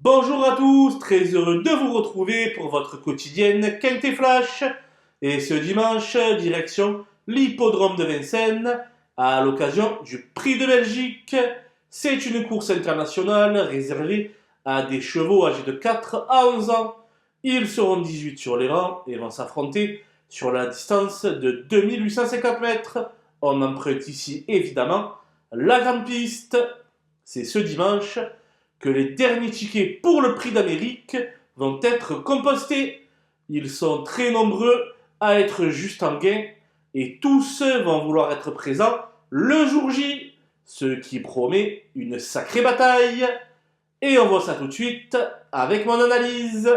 Bonjour à tous, très heureux de vous retrouver pour votre quotidienne Quintet Flash. Et ce dimanche, direction l'hippodrome de Vincennes, à l'occasion du Prix de Belgique. C'est une course internationale réservée à des chevaux âgés de 4 à 11 ans. Ils seront 18 sur les rangs et vont s'affronter sur la distance de 2850 mètres. On emprunte ici évidemment la grande piste. C'est ce dimanche que les derniers tickets pour le Prix d'Amérique vont être compostés. Ils sont très nombreux à être juste en gain et tous vont vouloir être présents le jour J, ce qui promet une sacrée bataille. Et on voit ça tout de suite avec mon analyse.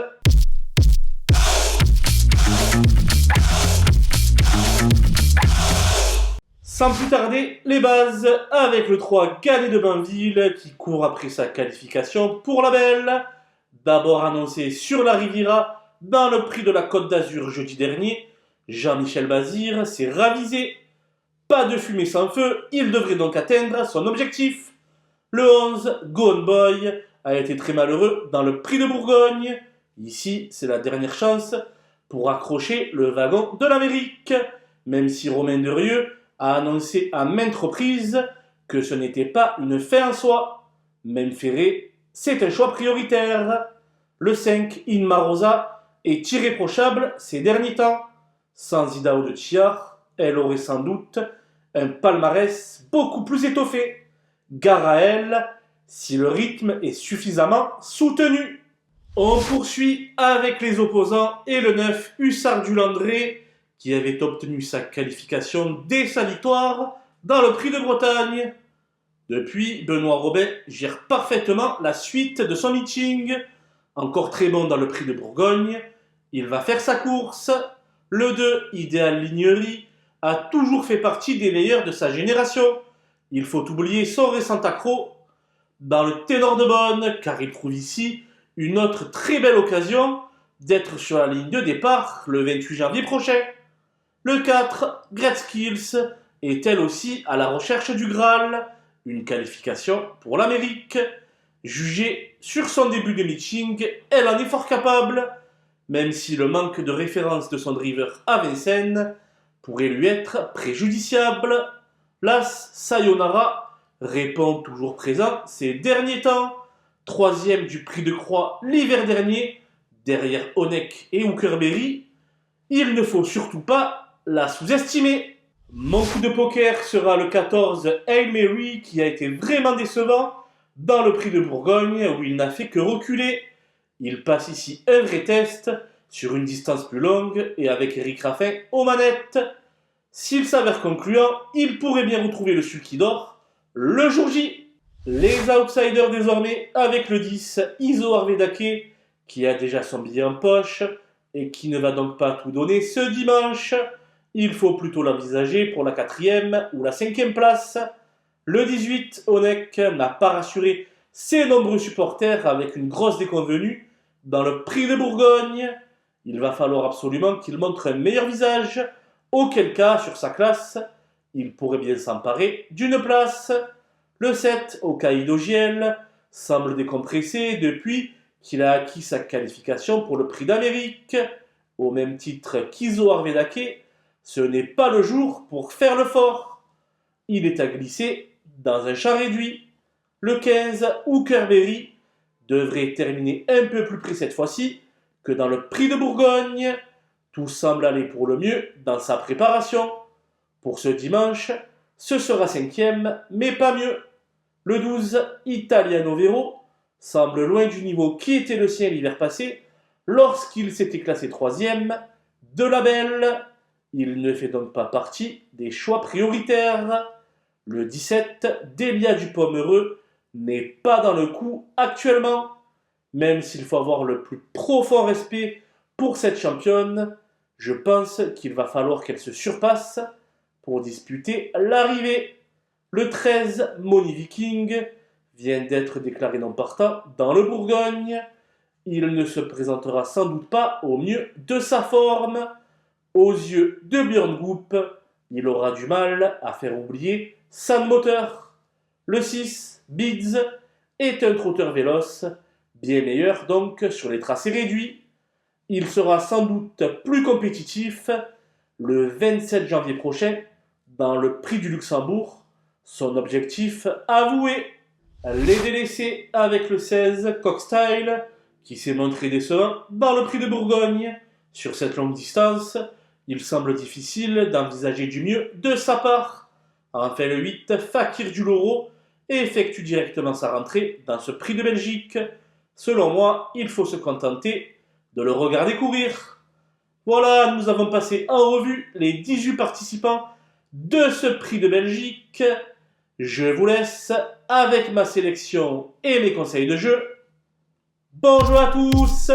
Sans plus tarder, les bases avec le 3 Galet de Banville qui court après sa qualification pour la Belle. D'abord annoncé sur la Riviera dans le Prix de la Côte d'Azur jeudi dernier, Jean-Michel Bazir s'est ravisé. Pas de fumée sans feu, il devrait donc atteindre son objectif. Le 11, Gone Boy, a été très malheureux dans le Prix de Bourgogne. Ici, c'est la dernière chance pour accrocher le wagon de l'Amérique, même si Romain Derieux a annoncé à maintes reprises que ce n'était pas une fin en soi. Même Ferré, c'est un choix prioritaire. Le 5, Inma Rosa, est irréprochable ces derniers temps. Sans Idaho de Chiar, elle aurait sans doute un palmarès beaucoup plus étoffé. Gare à elle, si le rythme est suffisamment soutenu. On poursuit avec les opposants et le 9, Hussard du Landré, qui avait obtenu sa qualification dès sa victoire dans le Prix de Bretagne. Depuis, Benoît Robin gère parfaitement la suite de son meeting. Encore très bon dans le Prix de Bourgogne, il va faire sa course. Le 2, Idéal Lignerie, a toujours fait partie des meilleurs de sa génération. Il faut oublier son récent accroc dans le Ténor de Bonne, car il trouve ici une autre très belle occasion d'être sur la ligne de départ le 28 janvier prochain. Le 4, Great Skills, est elle aussi à la recherche du Graal, une qualification pour l'Amérique. Jugée sur son début de meeting, elle en est fort capable, même si le manque de référence de son driver à Vincennes pourrait lui être préjudiciable. L'As Sayonara répond toujours présent ces derniers temps. Troisième du Prix de Croix l'hiver dernier, derrière Onek et Hookerberry. Il ne faut surtout pas la sous-estimer. Mon coup de poker sera le 14 Hail Mary qui a été vraiment décevant dans le Prix de Bourgogne où il n'a fait que reculer. Il passe ici un vrai test sur une distance plus longue et avec Eric Raffin aux manettes. S'il s'avère concluant, il pourrait bien retrouver le sulky d'or le jour J. Les outsiders désormais avec le 10 Iso Arvedake qui a déjà son billet en poche et qui ne va donc pas tout donner ce dimanche. Il faut plutôt l'envisager pour la 4e ou la 5e place. Le 18, Onek n'a pas rassuré ses nombreux supporters avec une grosse déconvenue dans le Prix de Bourgogne. Il va falloir absolument qu'il montre un meilleur visage, auquel cas, sur sa classe, il pourrait bien s'emparer d'une place. Le 7, Hokkaido Giel, semble décompressé depuis qu'il a acquis sa qualification pour le Prix d'Amérique. Au même titre qu'Iso Arvedake, ce n'est pas le jour pour faire le fort. Il est à glisser dans un champ réduit. Le 15, Hookerberry, devrait terminer un peu plus près cette fois-ci que dans le Prix de Bourgogne. Tout semble aller pour le mieux dans sa préparation. Pour ce dimanche, ce sera 5e, mais pas mieux. Le 12, Italiano Vero, semble loin du niveau qui était le sien l'hiver passé, lorsqu'il s'était classé 3e de la Belle. Il ne fait donc pas partie des choix prioritaires. Le 17, Delia du Pomereux, n'est pas dans le coup actuellement. Même s'il faut avoir le plus profond respect pour cette championne, je pense qu'il va falloir qu'elle se surpasse pour disputer l'arrivée. Le 13, Money Viking, vient d'être déclaré non partant dans le Bourgogne. Il ne se présentera sans doute pas au mieux de sa forme. Aux yeux de Björn Goop, il aura du mal à faire oublier Sandmoteur. Le 6, Bids, est un trotteur véloce bien meilleur donc sur les tracés réduits. Il sera sans doute plus compétitif le 27 janvier prochain dans le Prix du Luxembourg. Son objectif avoué, les délaissés avec le 16 Cockstyle qui s'est montré décevant dans le Prix de Bourgogne. Sur cette longue distance, il semble difficile d'envisager du mieux de sa part. Enfin le 8 Fakir du Loro effectue directement sa rentrée dans ce Prix de Belgique. Selon moi, il faut se contenter de le regarder courir. Voilà, nous avons passé en revue les 18 participants de ce Prix de Belgique. Je vous laisse avec ma sélection et mes conseils de jeu. Bonjour à tous!